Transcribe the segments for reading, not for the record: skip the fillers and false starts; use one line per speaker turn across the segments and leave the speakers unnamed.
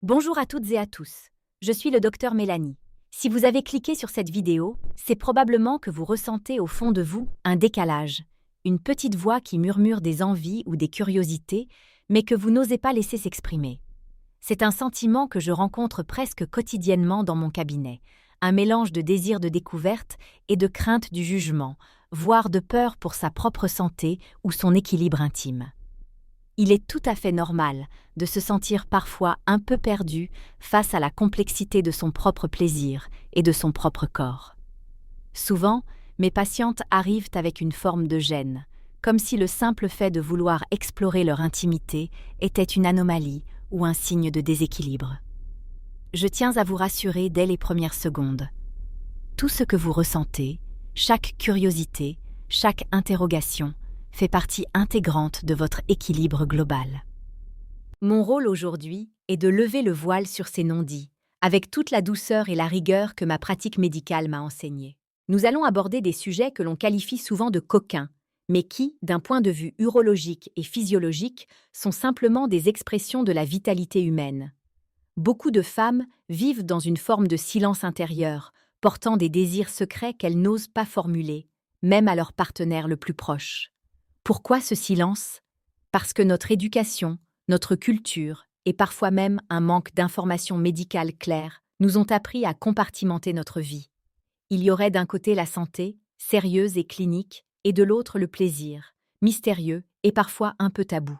Bonjour à toutes et à tous, je suis le docteur Mélanie. Si vous avez cliqué sur cette vidéo, c'est probablement que vous ressentez au fond de vous un décalage, une petite voix qui murmure des envies ou des curiosités, mais que vous n'osez pas laisser s'exprimer. C'est un sentiment que je rencontre presque quotidiennement dans mon cabinet, un mélange de désir de découverte et de crainte du jugement, voire de peur pour sa propre santé ou son équilibre intime. Il est tout à fait normal de se sentir parfois un peu perdu face à la complexité de son propre plaisir et de son propre corps. Souvent, mes patientes arrivent avec une forme de gêne, comme si le simple fait de vouloir explorer leur intimité était une anomalie ou un signe de déséquilibre. Je tiens à vous rassurer dès les premières secondes. Tout ce que vous ressentez, chaque curiosité, chaque interrogation, fait partie intégrante de votre équilibre global. Mon rôle aujourd'hui est de lever le voile sur ces non-dits, avec toute la douceur et la rigueur que ma pratique médicale m'a enseignée. Nous allons aborder des sujets que l'on qualifie souvent de coquins, mais qui, d'un point de vue urologique et physiologique, sont simplement des expressions de la vitalité humaine. Beaucoup de femmes vivent dans une forme de silence intérieur, portant des désirs secrets qu'elles n'osent pas formuler, même à leur partenaire le plus proche. Pourquoi ce silence? Parce que notre éducation, notre culture et parfois même un manque d'informations médicales claires nous ont appris à compartimenter notre vie. Il y aurait d'un côté la santé, sérieuse et clinique, et de l'autre le plaisir, mystérieux et parfois un peu tabou.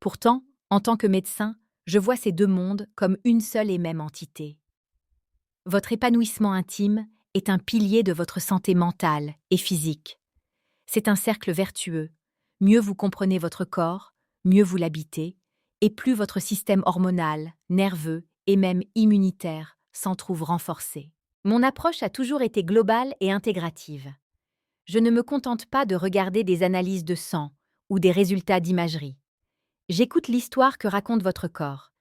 Pourtant, en tant que médecin, je vois ces deux mondes comme une seule et même entité. Votre épanouissement intime est un pilier de votre santé mentale et physique. C'est un cercle vertueux. Mieux vous comprenez votre corps, mieux vous l'habitez, et plus votre système hormonal, nerveux et même immunitaire s'en trouve renforcé. Mon approche a toujours été globale et intégrative. Je ne me contente pas de regarder des analyses de sang ou des résultats d'imagerie. J'écoute l'histoire que raconte votre corps.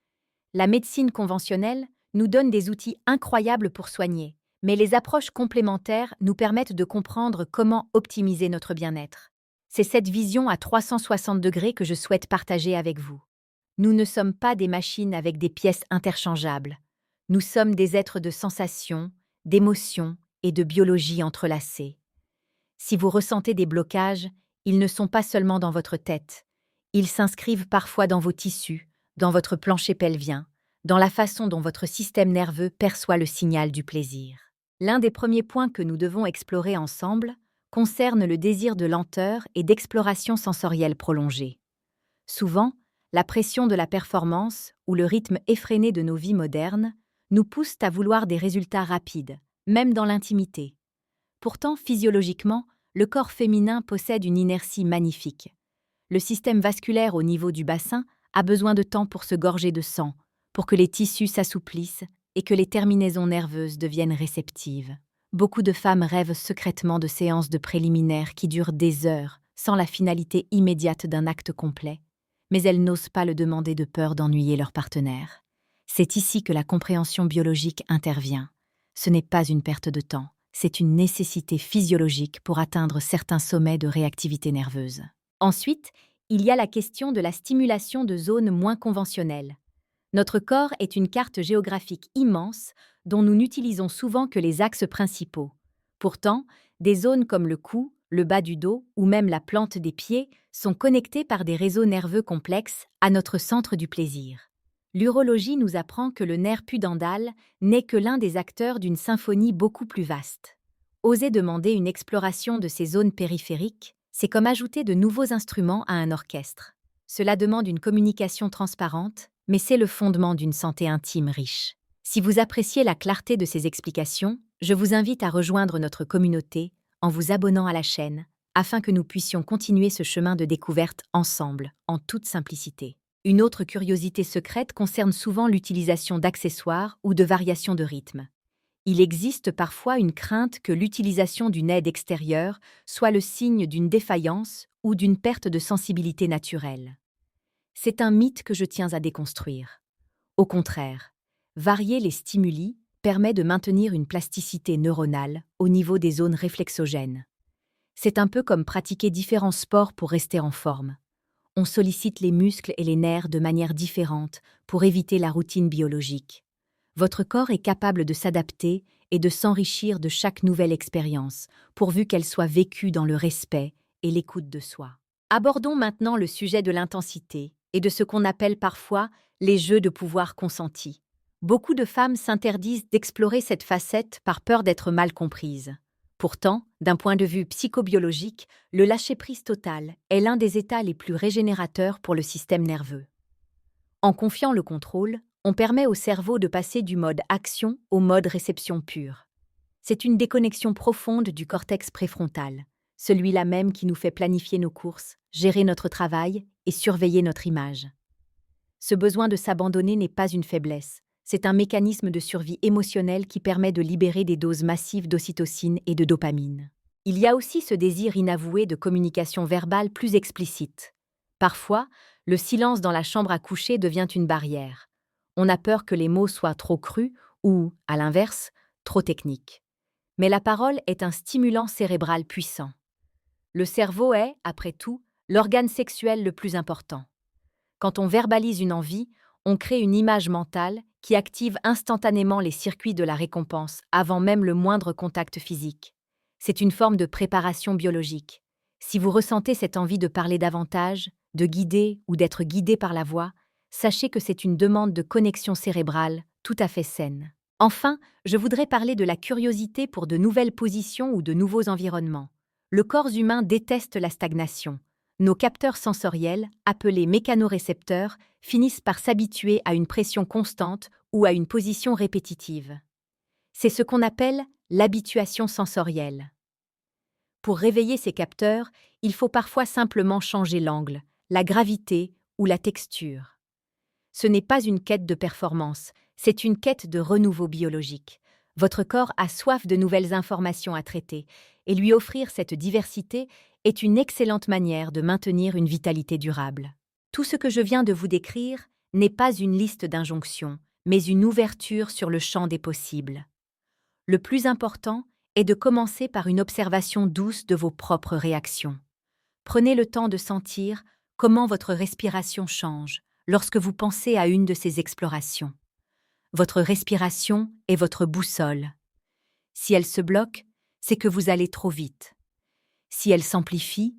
La médecine conventionnelle nous donne des outils incroyables pour soigner, mais les approches complémentaires nous permettent de comprendre comment optimiser notre bien-être. C'est cette vision à 360 degrés que je souhaite partager avec vous. Nous ne sommes pas des machines avec des pièces interchangeables. Nous sommes des êtres de sensations, d'émotions et de biologie entrelacées. Si vous ressentez des blocages, ils ne sont pas seulement dans votre tête. Ils s'inscrivent parfois dans vos tissus, dans votre plancher pelvien, dans la façon dont votre système nerveux perçoit le signal du plaisir. L'un des premiers points que nous devons explorer ensemble concerne le désir de lenteur et d'exploration sensorielle prolongée. Souvent, la pression de la performance ou le rythme effréné de nos vies modernes nous poussent à vouloir des résultats rapides, même dans l'intimité. Pourtant, physiologiquement, le corps féminin possède une inertie magnifique. Le système vasculaire au niveau du bassin a besoin de temps pour se gorger de sang, pour que les tissus s'assouplissent et que les terminaisons nerveuses deviennent réceptives. Beaucoup de femmes rêvent secrètement de séances de préliminaires qui durent des heures, sans la finalité immédiate d'un acte complet, mais elles n'osent pas le demander de peur d'ennuyer leur partenaire. C'est ici que la compréhension biologique intervient. Ce n'est pas une perte de temps, c'est une nécessité physiologique pour atteindre certains sommets de réactivité nerveuse. Ensuite, il y a la question de la stimulation de zones moins conventionnelles. Notre corps est une carte géographique immense dont nous n'utilisons souvent que les axes principaux. Pourtant, des zones comme le cou, le bas du dos ou même la plante des pieds sont connectées par des réseaux nerveux complexes à notre centre du plaisir. L'urologie nous apprend que le nerf pudendal n'est que l'un des acteurs d'une symphonie beaucoup plus vaste. Oser demander une exploration de ces zones périphériques, c'est comme ajouter de nouveaux instruments à un orchestre. Cela demande une communication transparente, mais c'est le fondement d'une santé intime riche. Si vous appréciez la clarté de ces explications, je vous invite à rejoindre notre communauté en vous abonnant à la chaîne, afin que nous puissions continuer ce chemin de découverte ensemble, en toute simplicité. Une autre curiosité secrète concerne souvent l'utilisation d'accessoires ou de variations de rythme. Il existe parfois une crainte que l'utilisation d'une aide extérieure soit le signe d'une défaillance ou d'une perte de sensibilité naturelle. C'est un mythe que je tiens à déconstruire. Au contraire, varier les stimuli permet de maintenir une plasticité neuronale au niveau des zones réflexogènes. C'est un peu comme pratiquer différents sports pour rester en forme. on sollicite les muscles et les nerfs de manière différente pour éviter la routine biologique. Votre corps est capable de s'adapter et de s'enrichir de chaque nouvelle expérience, pourvu qu'elle soit vécue dans le respect et l'écoute de soi. Abordons maintenant le sujet de l'intensité et de ce qu'on appelle parfois les jeux de pouvoir consentis. Beaucoup de femmes s'interdisent d'explorer cette facette par peur d'être mal comprises. Pourtant, d'un point de vue psychobiologique, le lâcher-prise total est l'un des états les plus régénérateurs pour le système nerveux. En confiant le contrôle, on permet au cerveau de passer du mode action au mode réception pure. C'est une déconnexion profonde du cortex préfrontal, celui-là même qui nous fait planifier nos courses, gérer notre travail et surveiller notre image. Ce besoin de s'abandonner n'est pas une faiblesse, c'est un mécanisme de survie émotionnelle qui permet de libérer des doses massives d'ocytocine et de dopamine. Il y a aussi ce désir inavoué de communication verbale plus explicite. Parfois, le silence dans la chambre à coucher devient une barrière. On a peur que les mots soient trop crus ou, à l'inverse, trop techniques. Mais la parole est un stimulant cérébral puissant. Le cerveau est, après tout, l'organe sexuel le plus important. Quand on verbalise une envie, on crée une image mentale qui active instantanément les circuits de la récompense avant même le moindre contact physique. C'est une forme de préparation biologique. Si vous ressentez cette envie de parler davantage, de guider ou d'être guidé par la voix, sachez que c'est une demande de connexion cérébrale tout à fait saine. Enfin, je voudrais parler de la curiosité pour de nouvelles positions ou de nouveaux environnements. Le corps humain déteste la stagnation. Nos capteurs sensoriels, appelés mécanorécepteurs, finissent par s'habituer à une pression constante ou à une position répétitive. C'est ce qu'on appelle l'habituation sensorielle. Pour réveiller ces capteurs, il faut parfois simplement changer l'angle, la gravité ou la texture. Ce n'est pas une quête de performance, c'est une quête de renouveau biologique. Votre corps a soif de nouvelles informations à traiter, et lui offrir cette diversité est une excellente manière de maintenir une vitalité durable. Tout ce que je viens de vous décrire n'est pas une liste d'injonctions, mais une ouverture sur le champ des possibles. Le plus important est de commencer par une observation douce de vos propres réactions. Prenez le temps de sentir comment votre respiration change lorsque vous pensez à une de ces explorations. Votre respiration est votre boussole. Si elle se bloque, c'est que vous allez trop vite. Si elle s'amplifie,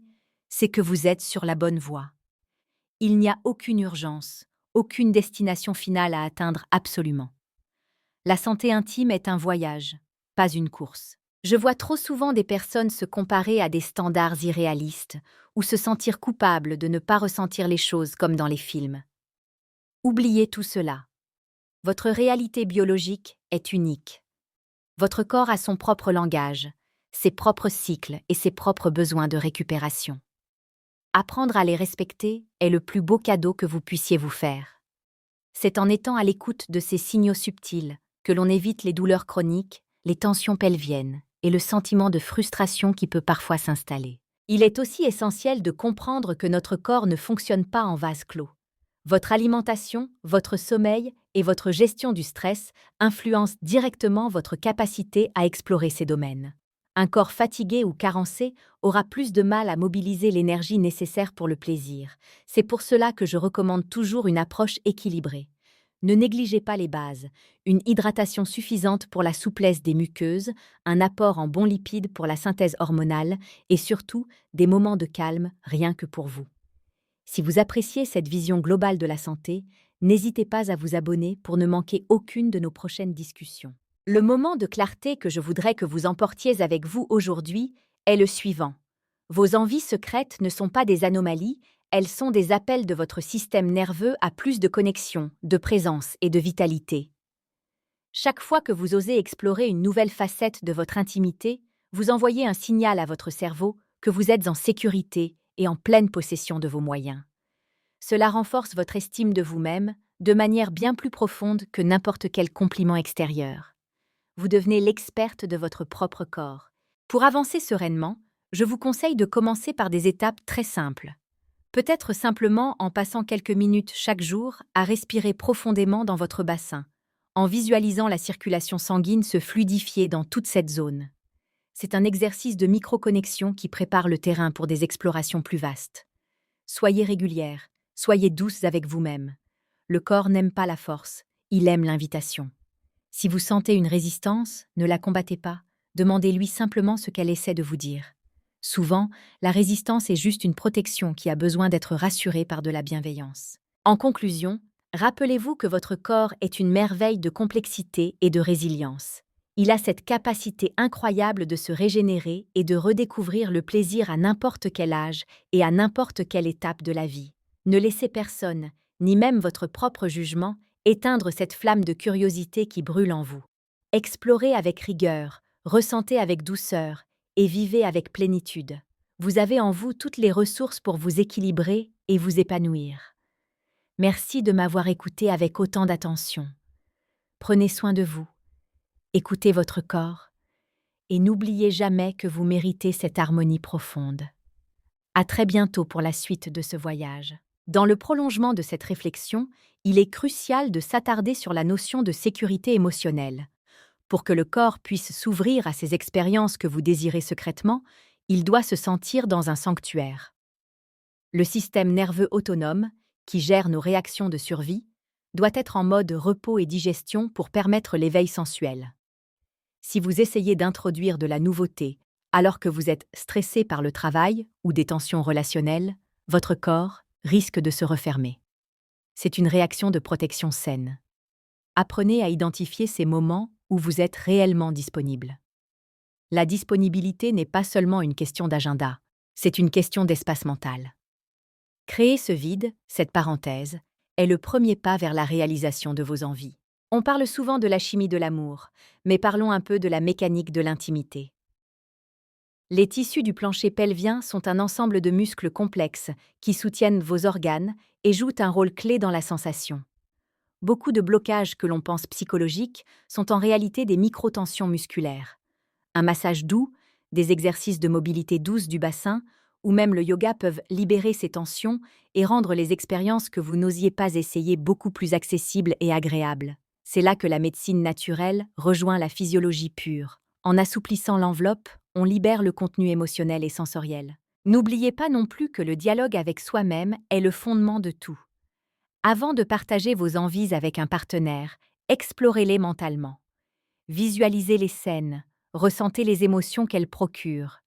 c'est que vous êtes sur la bonne voie. Il n'y a aucune urgence, aucune destination finale à atteindre absolument. La santé intime est un voyage, pas une course. Je vois trop souvent des personnes se comparer à des standards irréalistes ou se sentir coupables de ne pas ressentir les choses comme dans les films. Oubliez tout cela. Votre réalité biologique est unique. Votre corps a son propre langage, ses propres cycles et ses propres besoins de récupération. Apprendre à les respecter est le plus beau cadeau que vous puissiez vous faire. C'est en étant à l'écoute de ces signaux subtils que l'on évite les douleurs chroniques, les tensions pelviennes et le sentiment de frustration qui peut parfois s'installer. Il est aussi essentiel de comprendre que notre corps ne fonctionne pas en vase clos. Votre alimentation, votre sommeil et votre gestion du stress influencent directement votre capacité à explorer ces domaines. Un corps fatigué ou carencé aura plus de mal à mobiliser l'énergie nécessaire pour le plaisir. C'est pour cela que je recommande toujours une approche équilibrée. Ne négligez pas les bases, une hydratation suffisante pour la souplesse des muqueuses, un apport en bons lipides pour la synthèse hormonale et surtout des moments de calme rien que pour vous. Si vous appréciez cette vision globale de la santé, n'hésitez pas à vous abonner pour ne manquer aucune de nos prochaines discussions. Le moment de clarté que je voudrais que vous emportiez avec vous aujourd'hui est le suivant. Vos envies secrètes ne sont pas des anomalies, elles sont des appels de votre système nerveux à plus de connexion, de présence et de vitalité. Chaque fois que vous osez explorer une nouvelle facette de votre intimité, vous envoyez un signal à votre cerveau que vous êtes en sécurité et en pleine possession de vos moyens. Cela renforce votre estime de vous-même de manière bien plus profonde que n'importe quel compliment extérieur. Vous devenez l'experte de votre propre corps. Pour avancer sereinement, je vous conseille de commencer par des étapes très simples. Peut-être simplement en passant quelques minutes chaque jour à respirer profondément dans votre bassin, en visualisant la circulation sanguine se fluidifier dans toute cette zone. C'est un exercice de microconnexion qui prépare le terrain pour des explorations plus vastes. Soyez régulière, soyez douce avec vous-même. Le corps n'aime pas la force, il aime l'invitation. Si vous sentez une résistance, ne la combattez pas, demandez-lui simplement ce qu'elle essaie de vous dire. Souvent, la résistance est juste une protection qui a besoin d'être rassurée par de la bienveillance. En conclusion, rappelez-vous que votre corps est une merveille de complexité et de résilience. Il a cette capacité incroyable de se régénérer et de redécouvrir le plaisir à n'importe quel âge et à n'importe quelle étape de la vie. Ne laissez personne, ni même votre propre jugement, éteindre cette flamme de curiosité qui brûle en vous. Explorez avec rigueur, ressentez avec douceur et vivez avec plénitude. Vous avez en vous toutes les ressources pour vous équilibrer et vous épanouir. Merci de m'avoir écouté avec autant d'attention. Prenez soin de vous, écoutez votre corps et n'oubliez jamais que vous méritez cette harmonie profonde. À très bientôt pour la suite de ce voyage. Dans le prolongement de cette réflexion, il est crucial de s'attarder sur la notion de sécurité émotionnelle. Pour que le corps puisse s'ouvrir à ces expériences que vous désirez secrètement, il doit se sentir dans un sanctuaire. Le système nerveux autonome, qui gère nos réactions de survie, doit être en mode repos et digestion pour permettre l'éveil sensuel. Si vous essayez d'introduire de la nouveauté alors que vous êtes stressé par le travail ou des tensions relationnelles, votre corps risque de se refermer. C'est une réaction de protection saine. Apprenez à identifier ces moments où vous êtes réellement disponible. La disponibilité n'est pas seulement une question d'agenda, c'est une question d'espace mental. Créer ce vide, cette parenthèse, est le premier pas vers la réalisation de vos envies. On parle souvent de la chimie de l'amour, mais parlons un peu de la mécanique de l'intimité. Les tissus du plancher pelvien sont un ensemble de muscles complexes qui soutiennent vos organes et jouent un rôle clé dans la sensation. Beaucoup de blocages que l'on pense psychologiques sont en réalité des micro-tensions musculaires. Un massage doux, des exercices de mobilité douce du bassin ou même le yoga peuvent libérer ces tensions et rendre les expériences que vous n'osiez pas essayer beaucoup plus accessibles et agréables. C'est là que la médecine naturelle rejoint la physiologie pure. En assouplissant l'enveloppe, on libère le contenu émotionnel et sensoriel. N'oubliez pas non plus que le dialogue avec soi-même est le fondement de tout. Avant de partager vos envies avec un partenaire, explorez-les mentalement. Visualisez les scènes, ressentez les émotions qu'elles procurent.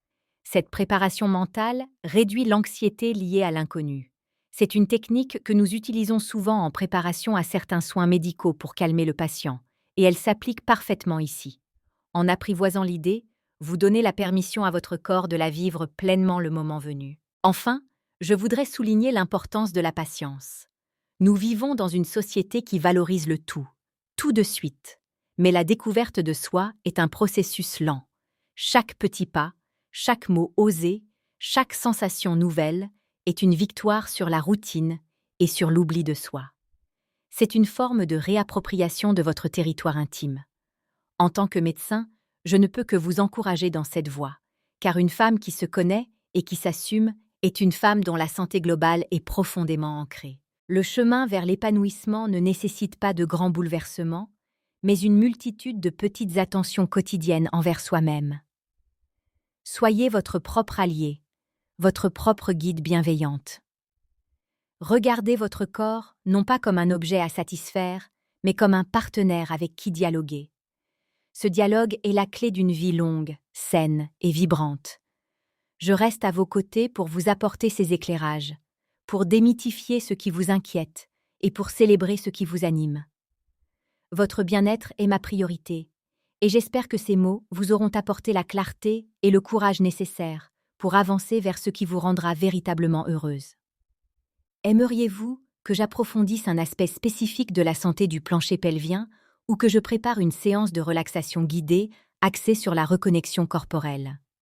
Cette préparation mentale réduit l'anxiété liée à l'inconnu. C'est une technique que nous utilisons souvent en préparation à certains soins médicaux pour calmer le patient, et elle s'applique parfaitement ici. En apprivoisant l'idée, vous donnez la permission à votre corps de la vivre pleinement le moment venu. Enfin, je voudrais souligner l'importance de la patience. Nous vivons dans une société qui valorise le tout de suite. Mais la découverte de soi est un processus lent. Chaque petit pas, chaque mot osé, chaque sensation nouvelle est une victoire sur la routine et sur l'oubli de soi. C'est une forme de réappropriation de votre territoire intime. En tant que médecin, je ne peux que vous encourager dans cette voie, car une femme qui se connaît et qui s'assume est une femme dont la santé globale est profondément ancrée. Le chemin vers l'épanouissement ne nécessite pas de grands bouleversements, mais une multitude de petites attentions quotidiennes envers soi-même. Soyez votre propre allié, votre propre guide bienveillante. Regardez votre corps non pas comme un objet à satisfaire, mais comme un partenaire avec qui dialoguer. Ce dialogue est la clé d'une vie longue, saine et vibrante. Je reste à vos côtés pour vous apporter ces éclairages, pour démythifier ce qui vous inquiète et pour célébrer ce qui vous anime. Votre bien-être est ma priorité, et j'espère que ces mots vous auront apporté la clarté et le courage nécessaires pour avancer vers ce qui vous rendra véritablement heureuse. Aimeriez-vous que j'approfondisse un aspect spécifique de la santé du plancher pelvien ou que je prépare une séance de relaxation guidée axée sur la reconnexion corporelle?